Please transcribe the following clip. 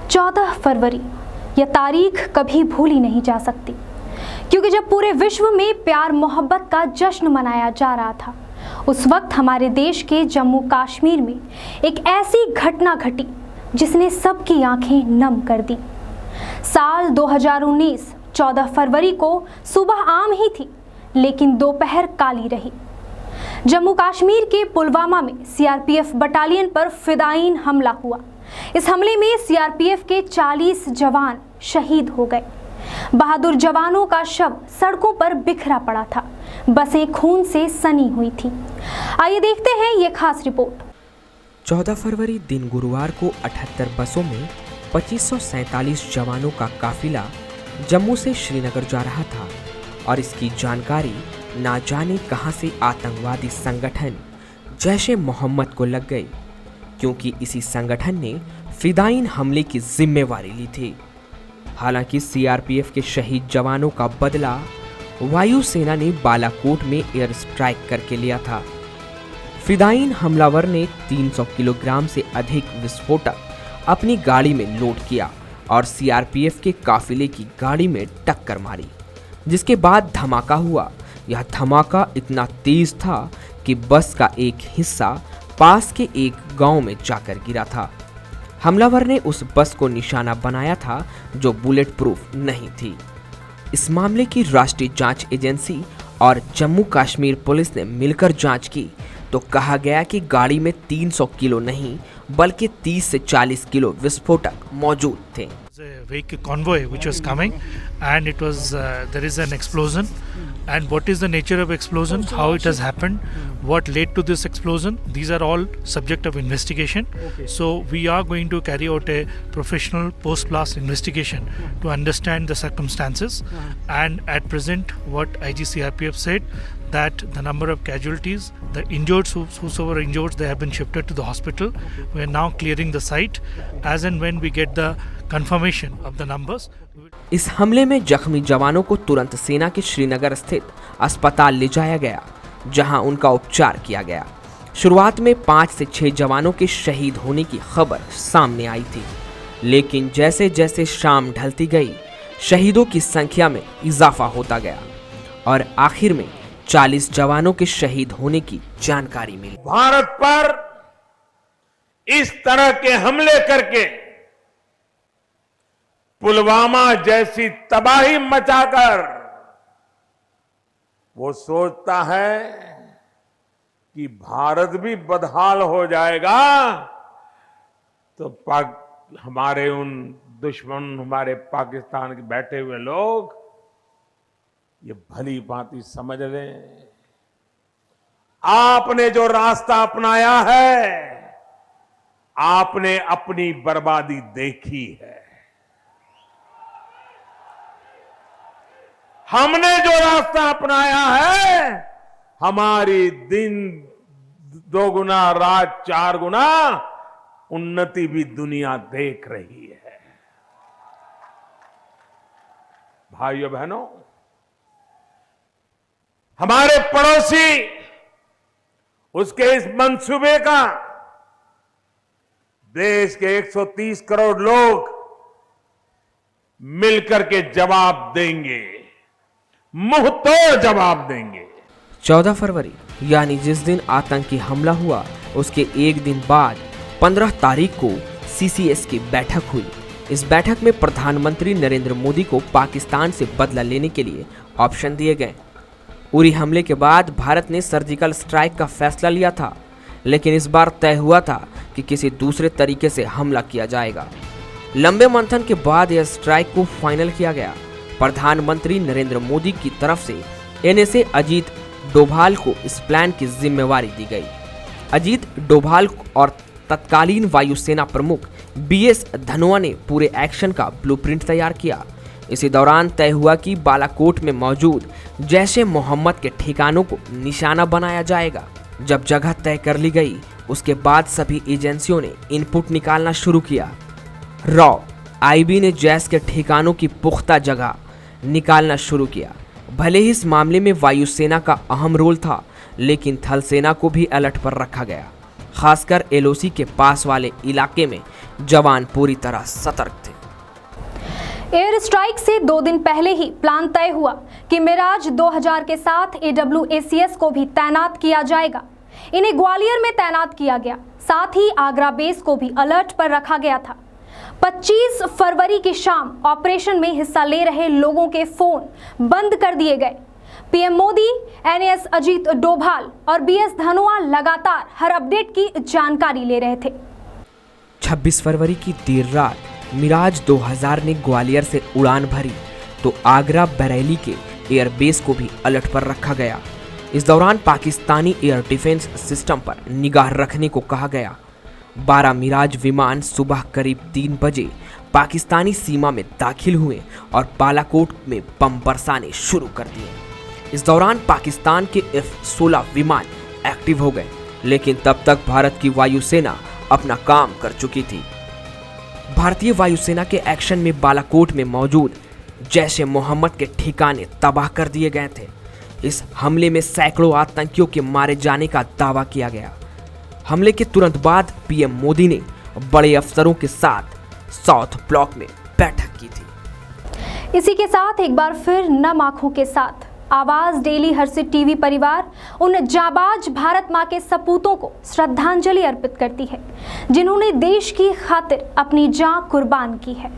14 फरवरी, यह तारीख कभी भूली नहीं जा सकती, क्योंकि जब पूरे विश्व में प्यार मोहब्बत का जश्न मनाया जा रहा था, उस वक्त हमारे देश के जम्मू कश्मीर में एक ऐसी घटना घटी जिसने सबकी आंखें नम कर दी। साल 2019 14 फरवरी को सुबह आम ही थी, लेकिन दोपहर काली रही। जम्मू कश्मीर के पुलवामा में सीआरपीएफ बटालियन पर फिदायीन हमला हुआ। इस हमले में सीआरपीएफ के 40 जवान शहीद हो गए। बहादुर जवानों का शव सड़कों पर बिखरा पड़ा था, बसें खून से सनी हुई थी। आइए देखते हैं ये खास रिपोर्ट। 14 फरवरी दिन गुरुवार को 78 बसों में 2547 जवानों का काफिला जम्मू से श्रीनगर जा रहा था और इसकी जानकारी ना जाने कहां से आतंकवादी संगठन जैश ए मोहम्मद को लग गई, क्योंकि इसी संगठन ने फिदायीन हमले की जिम्मेवारी ली थी। हालांकि सीआरपीएफ के शहीद जवानों का बदला वायुसेना ने बालाकोट में एयर स्ट्राइक करके लिया था। फिदायीन हमलावर ने 300 किलोग्राम से अधिक विस्फोटक अपनी गाड़ी में लोड किया और सीआरपीएफ के काफिले की गाड़ी में टक्कर मारी, जिसके बाद धमाका हुआ। यह धमाका इतना तेज था कि बस का एक हिस्सा पास के एक गांव में जाकर गिरा था। हमलावर ने उस बस को निशाना बनाया था जो बुलेट प्रूफ नहीं थी। इस मामले की राष्ट्रीय जांच एजेंसी और जम्मू कश्मीर पुलिस ने मिलकर जांच की तो कहा गया कि गाड़ी में 300 किलो नहीं बल्कि 30 से 40 किलो विस्फोटक मौजूद थे। Vehicle convoy which was coming, and it was there is an explosion, and what is the nature of explosion, how it has happened, what led to this explosion, these are all subject of investigation. So we are going to carry out a professional post blast investigation to understand the circumstances, and at present what IGCRPF said that the number of casualties, the injured, whosoever injured, they have been shifted to the hospital. We are now clearing the site. As and when we get the confirmation of the numbers. इस हमले में जख्मी जवानों को तुरंत सेना के श्रीनगर स्थित अस्पताल ले जाया गया, जहां उनका उपचार किया गया। शुरुआत में 5 से 6 जवानों के शहीद होने की खबर सामने आई थी, लेकिन जैसे जैसे शाम ढलती गई, शहीदों की संख्या में इजाफा होता गया और आखिर में 40 जवानों के शहीद होने की जानकारी मिली। भारत पर इस तरह के हमले करके पुलवामा जैसी तबाही मचाकर वो सोचता है कि भारत भी बदहाल हो जाएगा तो हमारे उन दुश्मन, हमारे पाकिस्तान के बैठे हुए लोग ये भली भांति समझ लें, आपने जो रास्ता अपनाया है, आपने अपनी बर्बादी देखी है। हमने जो रास्ता अपनाया है, हमारी दिन 2 गुना, रात 4 गुना उन्नति भी दुनिया देख रही है। भाइयों बहनों, हमारे पड़ोसी उसके इस मंसूबे का देश के 130 करोड़ लोग मिलकर के जवाब देंगे, मुंह तोड़ जवाब देंगे। 14 फरवरी यानी जिस दिन आतंकी हमला हुआ, उसके एक दिन बाद 15 तारीख को सीसीएस की बैठक हुई। इस बैठक में प्रधानमंत्री नरेंद्र मोदी को पाकिस्तान से बदला लेने के लिए ऑप्शन दिए गए। उरी हमले के बाद भारत ने सर्जिकल स्ट्राइक का फैसला लिया था, लेकिन इस बार तय हुआ था कि किसी दूसरे तरीके से हमला किया जाएगा। लंबे मंथन के बाद यह स्ट्राइक को फाइनल किया गया। प्रधानमंत्री नरेंद्र मोदी की तरफ से एनएसए अजीत डोभाल को इस प्लान की जिम्मेवारी दी गई। अजीत डोभाल और तत्कालीन वायुसेना प्रमुख बीएस धनोआ ने पूरे एक्शन का ब्लूप्रिंट तैयार किया। इसी दौरान तय हुआ कि बालाकोट में मौजूद जैश ए मोहम्मद के ठिकानों को निशाना बनाया जाएगा। जब जगह तय कर ली गई, उसके बाद सभी एजेंसियों ने इनपुट निकालना शुरू किया। रॉ आईबी ने जैश के ठिकानों की पुख्ता जगह निकालना शुरू किया। भले ही इस मामले में वायुसेना का अहम रोल था, लेकिन थल सेना को भी अलर्ट पर रखा गया। खासकर एलओसी के पास वाले इलाके में जवान पूरी तरह सतर्क थे। एयर स्ट्राइक से 2 दिन पहले ही प्लान तय हुआ कि मिराज 2000 के साथ AWACS को भी तैनात किया जाएगा। इन्हें ग्वालियर में तैनात किया गया, साथ ही आगरा बेस को भी अलर्ट पर रखा गया था। 25 फरवरी की शाम ऑपरेशन में हिस्सा ले रहे लोगों के फोन बंद कर दिए गए। पीएम मोदी, NAS अजीत डोभाल और BS धनोआ लगातार हर अपडेट की जानकारी ले रहे थे। 26 फरवरी की देर रात मिराज 2000 ने ग्वालियर से उड़ान भरी तो आगरा बरेली के एयरबेस को भी अलर्ट पर रखा गया। इस दौरान पाकिस्तानी एयर डिफेंस सिस्टम पर निगाह रखने को कहा गया। 12 मिराज विमान सुबह करीब 3 बजे पाकिस्तानी सीमा में दाखिल हुए और बालाकोट में बम बरसाने शुरू कर दिए। इस दौरान पाकिस्तान के F-16 विमान एक्टिव हो गए, लेकिन तब तक भारत की वायुसेना अपना काम कर चुकी थी। भारतीय वायुसेना के एक्शन में बालाकोट में मौजूद जैश ए मोहम्मद के ठिकाने तबाह कर दिए गए थे। इस हमले में सैकड़ों आतंकियों के मारे जाने का दावा किया गया। हमले के तुरंत बाद पीएम मोदी ने बड़े अफसरों के साथ साउथ ब्लॉक में बैठक की थी। इसी के साथ एक बार फिर नम आंखों के साथ आवाज डेली हर्षित टीवी परिवार उन जाबाज भारत मां के सपूतों को श्रद्धांजलि अर्पित करती है जिन्होंने देश की खातिर अपनी जान कुर्बान की है।